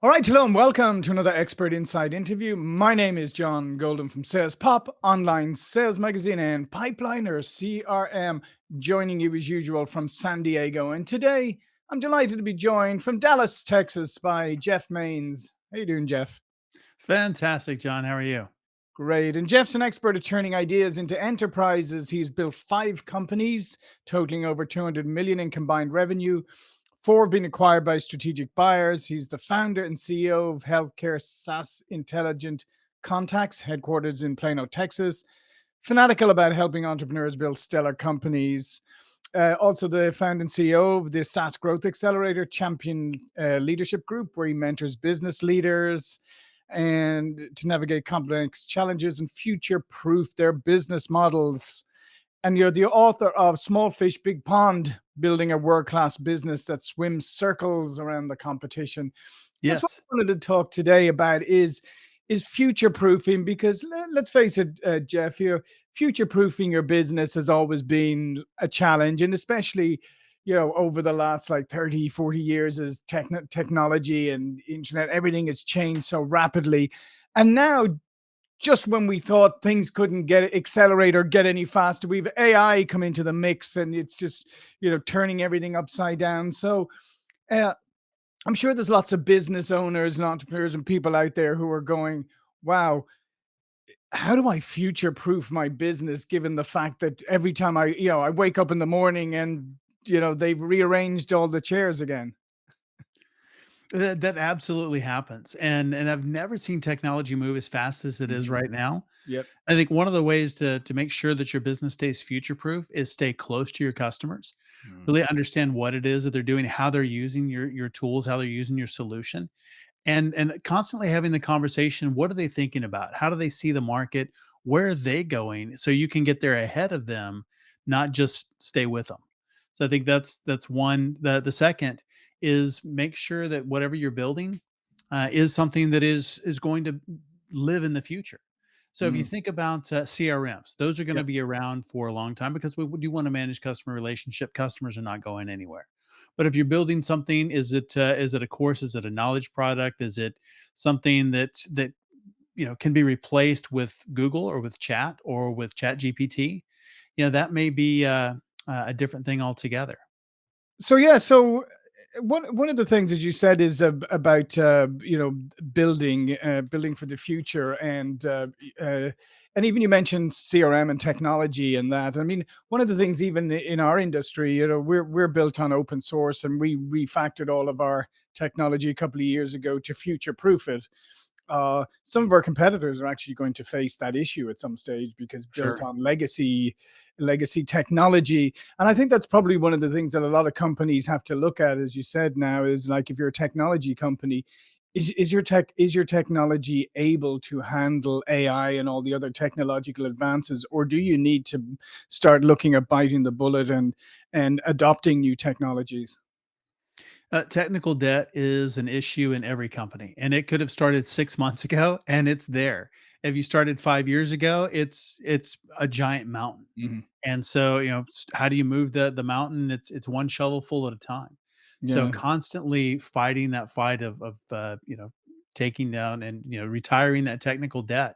All right, hello and welcome to another Expert Inside interview. My name is John Golden from Sales Pop, online sales magazine, and Pipeliner CRM, joining you as usual from San Diego. And today, I'm delighted to be joined from Dallas, Texas, by Jeff Maines. How you doing, Jeff? Fantastic, John. How are you? Great. And Jeff's an expert at turning ideas into enterprises. He's built 5 companies totaling over 200 million in combined revenue. 4 have been acquired by strategic buyers. He's the founder and CEO of healthcare SaaS Intelligent Contacts, headquarters in Plano, Texas. Fanatical about helping entrepreneurs build stellar companies. Also, the founder and CEO of the SaaS Growth Accelerator Champion Leadership Group, where he mentors business leaders and to navigate complex challenges and future proof their business models. And you're the author of Small Fish, Big Pond, building a world-class business that swims circles around the competition. That's what Yes. I wanted to talk today about is future proofing, because let's face it, Jeff, here, future proofing your business has always been a challenge, and especially over the last like 30, 40 years as technology and internet, everything has changed so rapidly. And now, just when we thought things couldn't get accelerate or get any faster, we've AI come into the mix, and it's just turning everything upside down. So uh, I'm sure there's lots of business owners and entrepreneurs and people out there who are going, "Wow, how do I future proof my business?" Given the fact that every time I wake up in the morning and they've rearranged all the chairs again. That absolutely happens. And I've never seen technology move as fast as it is Hmm. right now. Yep. I think one of the ways to make sure that your business stays future proof is stay close to your customers. Mm. Really understand what it is that they're doing, how they're using your tools, how they're using your solution, and constantly having the conversation. What are they thinking about? How do they see the market? Where are they going? So you can get there ahead of them, not just stay with them. So I think that's one. The second is make sure that whatever you're building is something that is going to live in the future. So if you Mm. think about CRMs, those are going to Yep. be around for a long time because we do want to manage customer relationship. Customers are not going anywhere. But if you're building something, is it a course? Is it a knowledge product? Is it something that can be replaced with Google or with Chat or with Chat GPT? That may be a different thing altogether. So yeah, so one of the things that you said is about building for the future, and even you mentioned CRM and technology and that. I mean, one of the things even in our industry, we're built on open source, and we refactored all of our technology a couple of years ago to future proof it. Some of our competitors are actually going to face that issue at some stage because built Sure. on legacy technology. And I think that's probably one of the things that a lot of companies have to look at, as you said, now is like, if you're a technology company, is your technology able to handle AI and all the other technological advances, or do you need to start looking at biting the bullet and adopting new technologies? Technical debt is an issue in every company, and it could have started 6 months ago, and it's there. If you started 5 years ago, it's a giant mountain, Mhm. and so how do you move the mountain? It's one shovelful at a time. So Yeah. constantly fighting that fight of taking down and retiring that technical debt. Mm.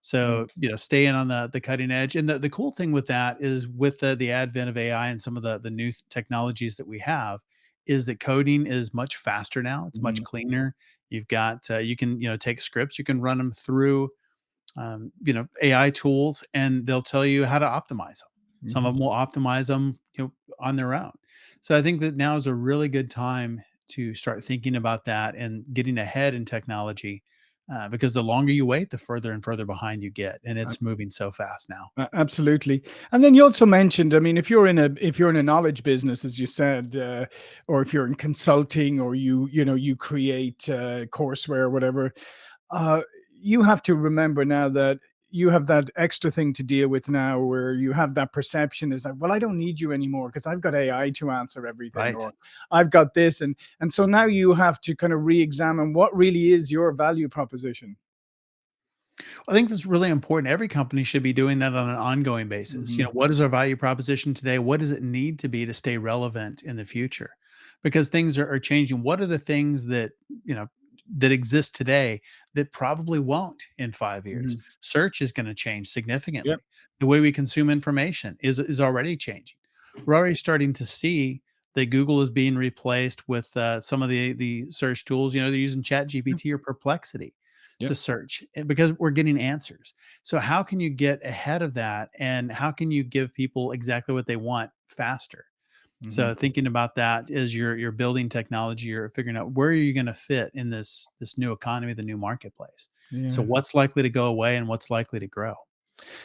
So staying on the cutting edge. And the cool thing with that is with the advent of AI and some of the new technologies that we have is that coding is much faster now. It's much Mhm. cleaner. You've got you can take scripts, you can run them through AI tools, and they'll tell you how to optimize them. Some Mhm. of them will optimize them on their own. So I think that now is a really good time to start thinking about that and getting ahead in technology, because the longer you wait, the further and further behind you get, and it's moving so fast now. Absolutely. And then you also mentioned, I mean, if you're in a knowledge business, as you said, or if you're in consulting, or you create courseware or whatever, uh, you have to remember now that you have that extra thing to deal with now, where you have that perception is like, well, I don't need you anymore because I've got AI to answer everything, Right. or I've got this, and so now you have to kind of re-examine what really is your value proposition. I think that's really important. Every company should be doing that on an ongoing basis. Hmm. What is our value proposition today? What does it need to be to stay relevant in the future? Because things are changing. What are the things that, you know, that exist today that probably won't in 5 years. Mhm. Search is going to change significantly. Yep. The way we consume information is already changing. We're already starting to see that Google is being replaced with some of the search tools. You know, they're using Chat Yep. GPT or Perplexity to Yep. search because we're getting answers. So how can you get ahead of that, and how can you give people exactly what they want faster? Mhm. So thinking about that as you're building technology, you're figuring out where are you going to fit in this new economy, the new marketplace. So Yeah. what's likely to go away and what's likely to grow?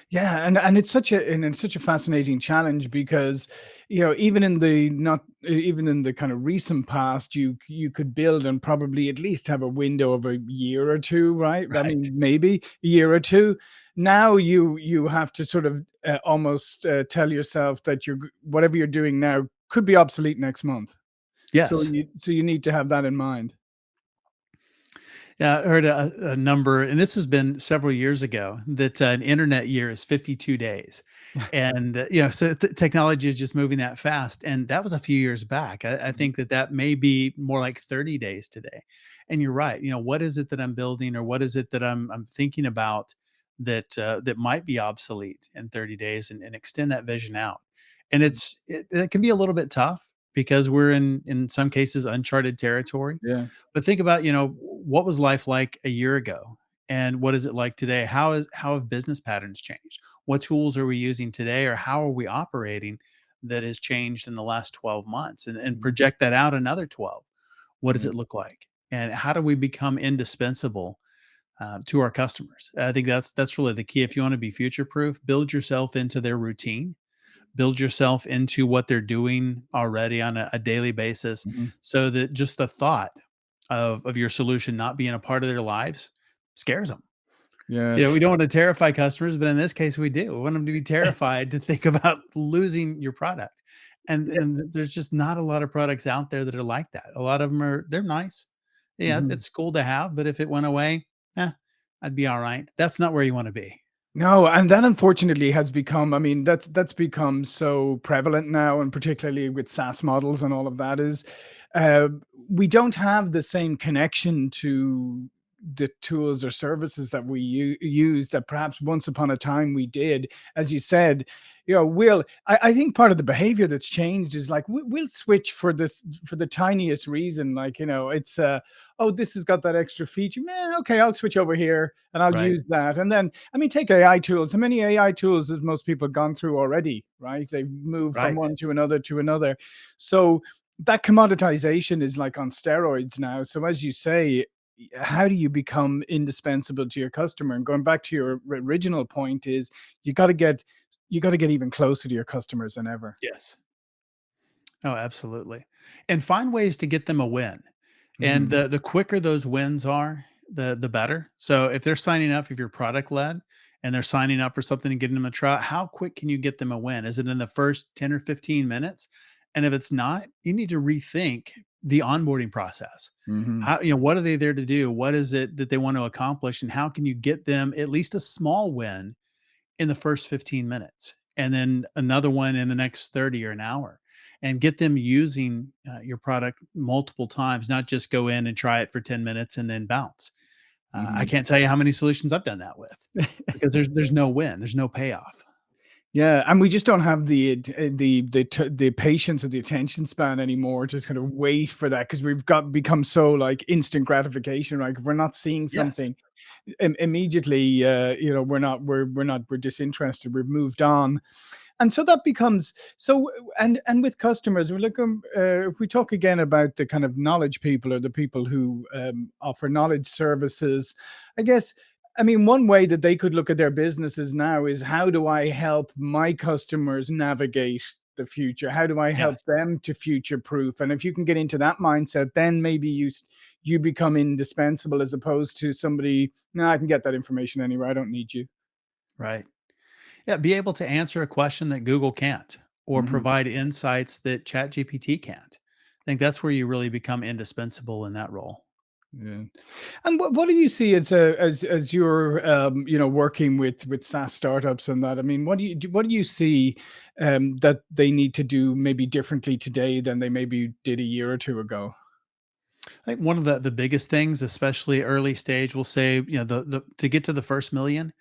Yeah, and it's such a fascinating challenge because, even in the not even in the kind of recent past, you could build and probably at least have a window of a year or two, right? I Right. mean, maybe a year or two. Now you have to sort of almost tell yourself that whatever you're doing now could be obsolete next month. Yes. So you need to have that in mind. Yeah, I heard a number, and this has been several years ago, that an internet year is 52 days. And, so technology is just moving that fast. And that was a few years back. I Mhm. think that that may be more like 30 days today. And you're right. What is it that I'm building, or what is it that I'm thinking about that might be obsolete in 30 days, and extend that vision out. And it can be a little bit tough because we're in some cases uncharted territory, Yeah. but think about, what was life like a year ago and what is it like today? How have business patterns changed? What tools are we using today, or how are we operating that has changed in the last 12 months, and Mhm. project that out another 12. What does Yeah. it look like? And how do we become indispensable to our customers? I think that's really the key. If you want to be future proof, build yourself into their routine, build yourself into what they're doing already on a daily basis, Mhm. so that just the thought of your solution not being a part of their lives scares them. Yeah. We don't want to terrify customers, but in this case, we do. We want them to be terrified to think about losing your product. And there's just not a lot of products out there that are like that. A lot of them they're nice. Yeah, Mhm. it's cool to have, but if it went away, eh, I'd be all right. That's not where you want to be. No, and that unfortunately has become, I mean, that's become so prevalent now, and particularly with SaaS models and all of that is, uh, we don't have the same connection to the tools or services that we use that perhaps once upon a time we did. As you said, I think part of the behavior that's changed is like we'll switch for the tiniest reason, like it's oh, this has got that extra feature, man. Okay, I'll switch over here and I'll Right. use that. And then, I mean, take AI tools. How many AI tools has most people gone through already, right? They've moved from Right. one to another to another. So that commoditization is like on steroids now. So as you say, how do you become indispensable to your customer? And going back to your original point is you got to get you got to get even closer to your customers than ever. Yes. Oh, absolutely. And find ways to get them a win. And Mhm. the quicker those wins are, the better. So if they're signing up, if you're product led and they're signing up for something and getting them a trial, how quick can you get them a win? Is it in the first 10 or 15 minutes? And if it's not, you need to rethink the onboarding process. Mhm. What are they there to do? What is it that they want to accomplish? And how can you get them at least a small win in the first 15 minutes, and then another one in the next 30 or an hour, and get them using your product multiple times, not just go in and try it for 10 minutes and then bounce. I Mhm. can't tell you how many solutions I've done that with, because there's no win, there's no payoff. Yeah, and we just don't have the patience or the attention span anymore to kind of wait for that because we've got become so like instant gratification, right? If we're not seeing Yes. something immediately, we're disinterested. We've moved on, and so that becomes so. And with customers, we look if we talk again about the kind of knowledge people or the people who offer knowledge services, I guess. I mean, one way that they could look at their businesses now is how do I help my customers navigate the future? How do I help Yes. them to future proof? And if you can get into that mindset, then maybe you become indispensable as opposed to somebody, no, I can get that information anywhere. I don't need you. Right. Yeah, be able to answer a question that Google can't, or Mhm. provide insights that ChatGPT can't. I think that's where you really become indispensable in that role. Yeah. And what do you see as you're working with SaaS startups and that? I mean, what do you see that they need to do maybe differently today than they maybe did a year or two ago? I think one of the biggest things, especially early stage, we'll say, the to get to the first million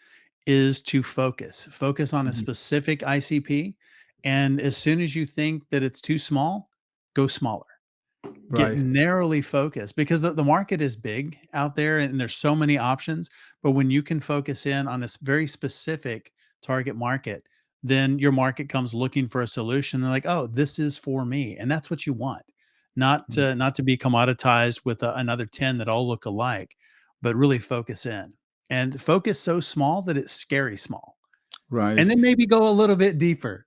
is to focus. Focus on a Mhm. specific ICP, and as soon as you think that it's too small, go smaller. Get Right. narrowly focused because the market is big out there and there's so many options. But when you can focus in on this very specific target market, then your market comes looking for a solution. They're like, oh, this is for me. And that's what you want. Mm. Not to be commoditized with another 10 that all look alike, but really focus in and focus so small that it's scary small. Right. And then maybe go a little bit deeper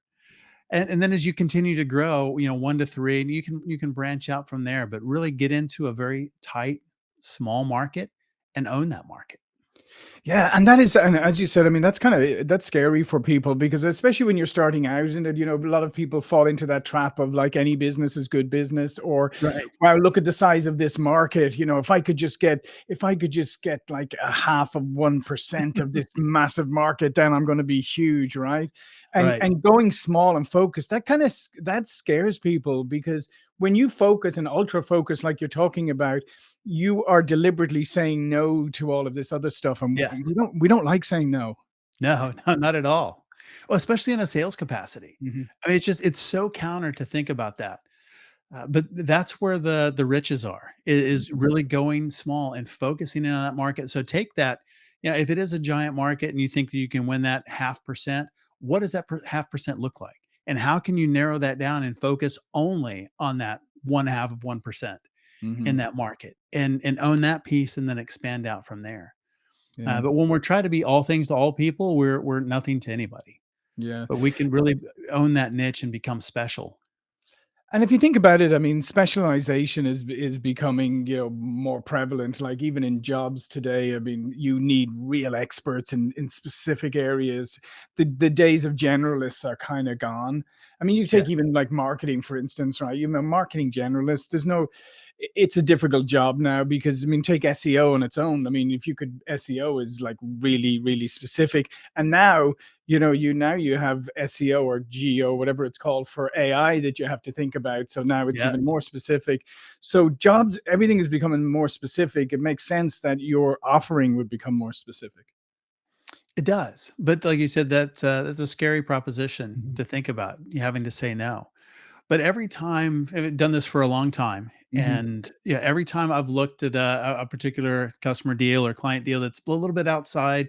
and then as you continue to grow, 1 to 3, and you can branch out from there, but really get into a very tight, small market and own that market. Yeah, and that is, and as you said, I mean, that's kind of that's scary for people because especially when you're starting out, and a lot of people fall into that trap of like any business is good business, or Right. wow, look at the size of this market. If I could just get like a half of 1% of this massive market, then I'm going to be huge, right? And Right. and going small and focused, that kind of that scares people because when you focus and ultra focus, like you're talking about, you are deliberately saying no to all of this other stuff, and Yes. we don't like saying no. No, no, not at all. Well, especially in a sales capacity. Mhm, I mean, it's so counter to think about that. But that's where the riches are, is mhm, really going small and focusing in on that market. So take that, if it is a giant market and you think that you can win that half percent, what does that half percent look like? And how can you narrow that down and focus only on that one half of 1% in mhm. that market and own that piece and then expand out from there. Yeah, But when we're trying to be all things to all people, we're nothing to anybody. yeah. But we can really own that niche and become special. And if you think about it, I mean, specialization is becoming, more prevalent. Like even in jobs today, I mean, you need real experts in specific areas. The days of generalists are kind of gone. I mean, you take Yes. even like marketing, for instance, right? Marketing generalist. It's a difficult job now because I mean, take SEO on its own. I mean, if you could, SEO is like really, really specific. And now you have SEO or geo, whatever it's called, for AI that you have to think about. So now it's even Yes. more specific. So jobs, everything is becoming more specific. It makes sense that your offering would become more specific. It does, but like you said, that's a scary proposition Mhm, to think about, you having to say no. But every time I've done this for a long time, mhm, and yeah, every time I've looked at a particular customer deal or client deal that's a little bit outside,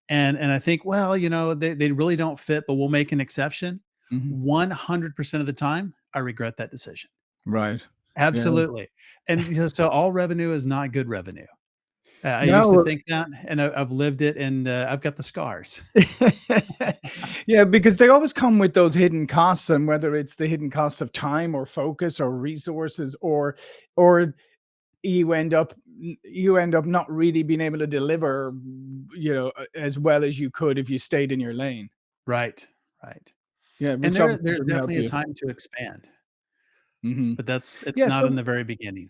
and I think, well, they really don't fit, but we'll make an exception. mhm. 100% of the time, I regret that decision. Right. Yeah. Absolutely, and so all revenue is not good revenue. I used to No. think that, and I've lived it, and I've got the scars. Yeah, because they always come with those hidden costs, and whether it's the hidden cost of time or focus or resources, or you end up not really being able to deliver, as well as you could if you stayed in your lane. Right, right. Yeah, And which there's obviously doesn't help definitely a you. time to expand, Mhm. but it's Yeah, not in so the very beginning.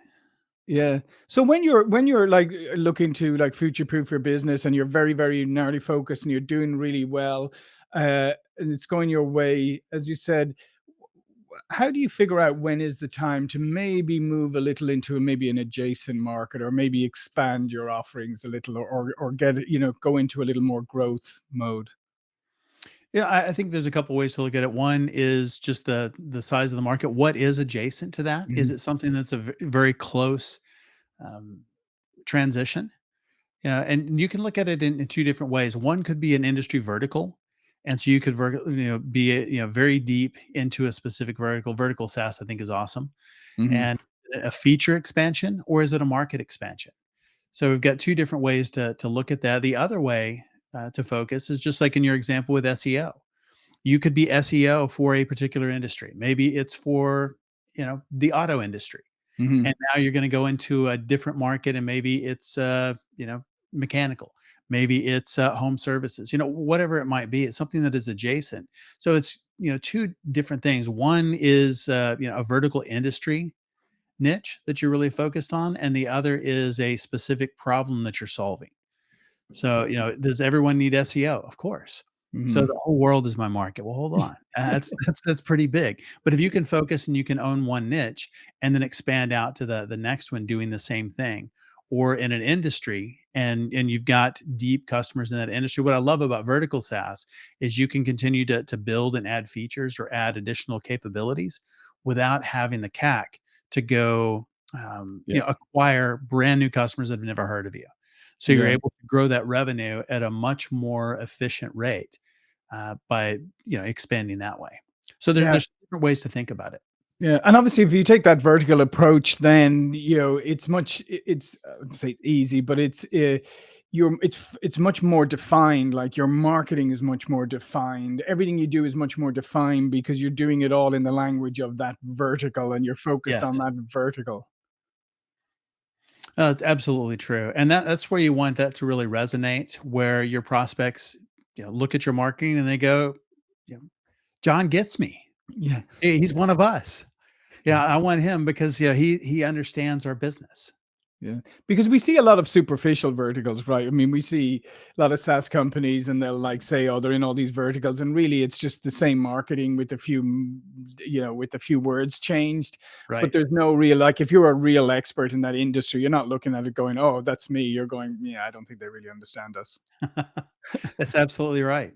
yeah. So when you're like looking to like future proof your business and you're very, very narrowly focused and you're doing really well, and it's going your way, as you said, how do you figure out when is the time to maybe move a little into maybe an adjacent market, or maybe expand your offerings a little, or go into a little more growth mode? Yeah, I think there's a couple ways to look at it. One is just the size of the market. What is adjacent to that? Is Mhm, it something that's a very close um, transition? Yeah, and you can look at it in two different ways. One could be an industry vertical, and so you could be very deep into a specific vertical. Vertical SaaS, I think, is awesome. mhm, And a feature expansion, or is it a market expansion? So we've got two different ways to look at that. The other way to focus is just like in your example with SEO. You could be SEO for a particular industry. Maybe it's for the auto industry, mhm. and now you're going to go into a different market, and maybe it's mechanical. Maybe it's home services. Whatever it might be. It's something that is adjacent. So it's two different things. One is a vertical industry niche that you're really focused on, and the other is a specific problem that you're solving. So, does everyone need SEO? Of course. So Mhm. the whole world is my market. Well, hold on. That's pretty big. But if you can focus and you can own one niche and then expand out to the next one doing the same thing, or in an industry and you've got deep customers in that industry. What I love about vertical SaaS is you can continue to build and add features or add additional capabilities without having the CAC to go Yeah. acquire brand new customers that have never heard of you. So you're Yeah. able to grow that revenue at a much more efficient rate by expanding that way. So Yeah. there's different ways to think about it. Yeah, and obviously, if you take that vertical approach, then it's much. It's I would say easy, but it's much more defined. Like your marketing is much more defined. Everything you do is much more defined because you're doing it all in the language of that vertical, and you're focused on Yes. that vertical. It's absolutely true, and that's where you want that to really resonate, where your prospects, look at your marketing and they go, you know, "John gets me. Yeah, He's yeah, one of us. yeah. Yeah, I want him because he understands our business." Yeah, because we see a lot of superficial verticals, right? I mean, we see a lot of SaaS companies, and they'll like say, "Oh, they're in all these verticals," and really, it's just the same marketing with a few, with a few words changed. But Right. there's no real like, if you're a real expert in that industry, you're not looking at it going, "Oh, that's me." You're going, "Yeah, I don't think they really understand us." That's absolutely right.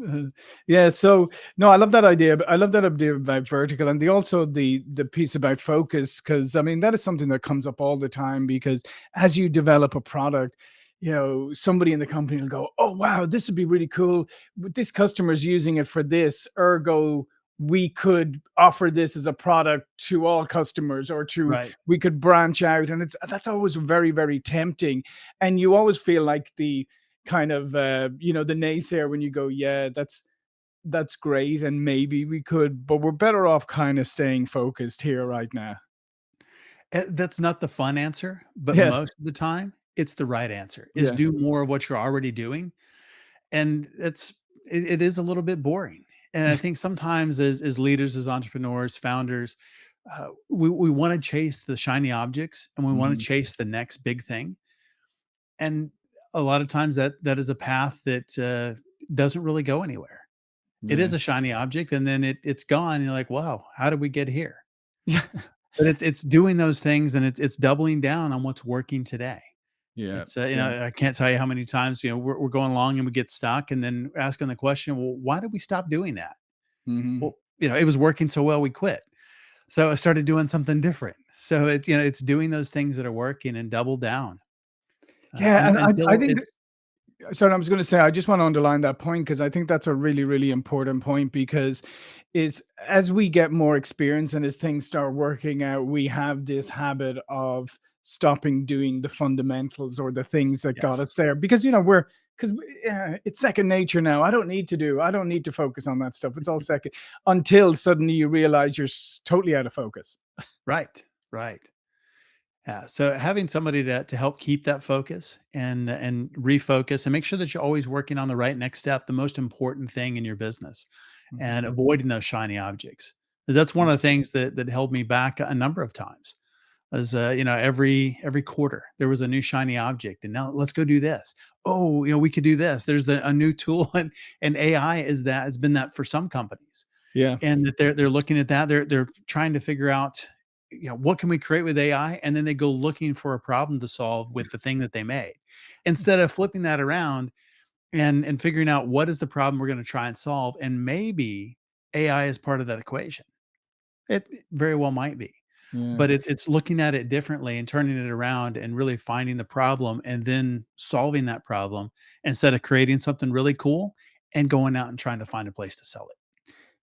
Uh, yeah, so no, I love that idea. I love that idea about vertical, and the piece about focus, because I mean that is something that comes up all the time. Because as you develop a product, somebody in the company will go, "Oh wow, this would be really cool. But this customer's using it for this. Ergo, we could offer this as a product to all customers, or to Right. we could branch out." And that's always very very tempting, and you always feel like the kind of the naysayer when you go, yeah, that's great, and maybe we could, but we're better off kind of staying focused here right now. That's not the fun answer, but Yeah, most of the time, it's the right answer, is yeah, do more of what you're already doing, and it is a little bit boring. And I think sometimes as leaders, as entrepreneurs, founders, we want to chase the shiny objects and we want to mhm, chase the next big thing. And a lot of times that is a path that doesn't really go anywhere. It yeah, is a shiny object, and then it's gone. And you're like, wow, how did we get here? yeah, But it's doing those things and it's doubling down on what's working today. yeah, It's, yeah, I can't tell you how many times, we're going along and we get stuck and then asking the question, well, why did we stop doing that? mhm. Well, it was working so well, we quit. So I started doing something different. So it's doing those things that are working and double down Yeah, and I until think it's sorry, I was going to say, I just want to underline that point because I think that's a really, really important point. Because it's as we get more experience and as things start working out, we have this habit of stopping doing the fundamentals or the things that got yes, us there. Because because it's second nature now. I don't need to focus on that stuff. It's all second, until suddenly you realize you're totally out of focus. right, right. Yeah. So having somebody to help keep that focus and refocus and make sure that you're always working on the right next step, the most important thing in your business, and Mhm. avoiding those shiny objects. 'Cause that's one of the things that held me back a number of times. Was every quarter there was a new shiny object, and now let's go do this. Oh, we could do this. There's a new tool, and AI is that. It's been that for some companies, Yeah. and that they're looking at that. They're trying to figure out, what can we create with AI, and then they go looking for a problem to solve with the thing that they made, instead of flipping that around and figuring out what is the problem we're going to try and solve, and maybe AI is part of that equation. It very well might be, Yeah. but it's looking at it differently and turning it around and really finding the problem and then solving that problem instead of creating something really cool and going out and trying to find a place to sell it.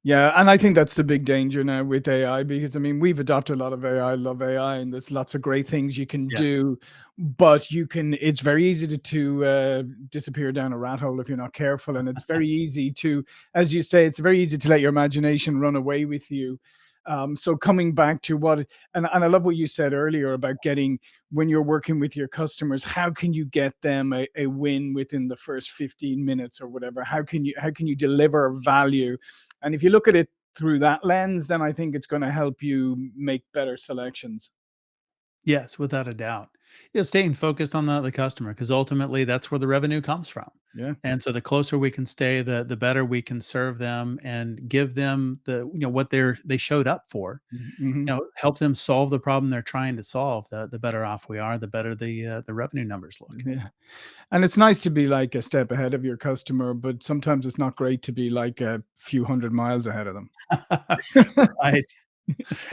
Yeah, and I think that's the big danger now with AI, because I mean we've adopted a lot of AI, love AI, and there's lots of great things you can Yes. do, but it's very easy to disappear down a rat hole if you're not careful, and it's very easy to, as you say, it's very easy to let your imagination run away with you. So coming back to and I love what you said earlier about getting, when you're working with your customers, how can you get them a win within the first 15 minutes or whatever? How can you deliver value? And if you look at it through that lens, then I think it's going to help you make better selections. Yes, without a doubt. Yeah, staying focused on the customer, because ultimately that's where the revenue comes from. Yeah. And so the closer we can stay, the better we can serve them and give them what they showed up for. Mhm. Help them solve the problem they're trying to solve. The better off we are, the better the revenue numbers look. Yeah. And it's nice to be like a step ahead of your customer, but sometimes it's not great to be like a few hundred miles ahead of them. Right.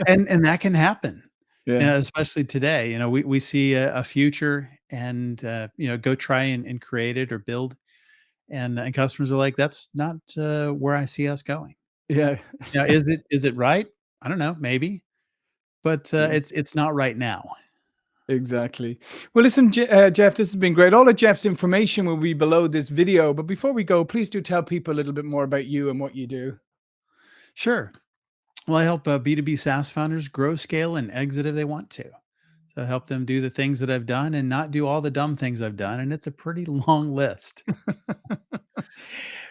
And that can happen. Yeah. Yeah, especially today. We see a future and go try and create it or build, and customers are like, "That's not where I see us going." Yeah. Now, is it right? I don't know, maybe, but Yeah. it's not right now. Exactly. Well, listen, Jeff, this has been great. All of Jeff's information will be below this video. But before we go, please do tell people a little bit more about you and what you do. Sure. Well, I help B2B SaaS founders grow, scale, and exit if they want to. So I help them do the things that I've done and not do all the dumb things I've done. And it's a pretty long list.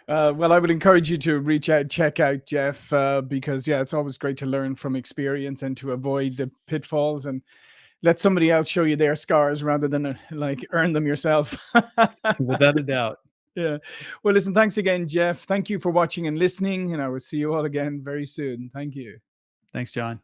Well, I would encourage you to reach out, check out Jeff, because yeah, it's always great to learn from experience and to avoid the pitfalls and let somebody else show you their scars rather than like earn them yourself. Without a doubt. Yeah. Well, listen, thanks again, Jeff. Thank you for watching and listening, and I will see you all again very soon. Thank you. Thanks, John.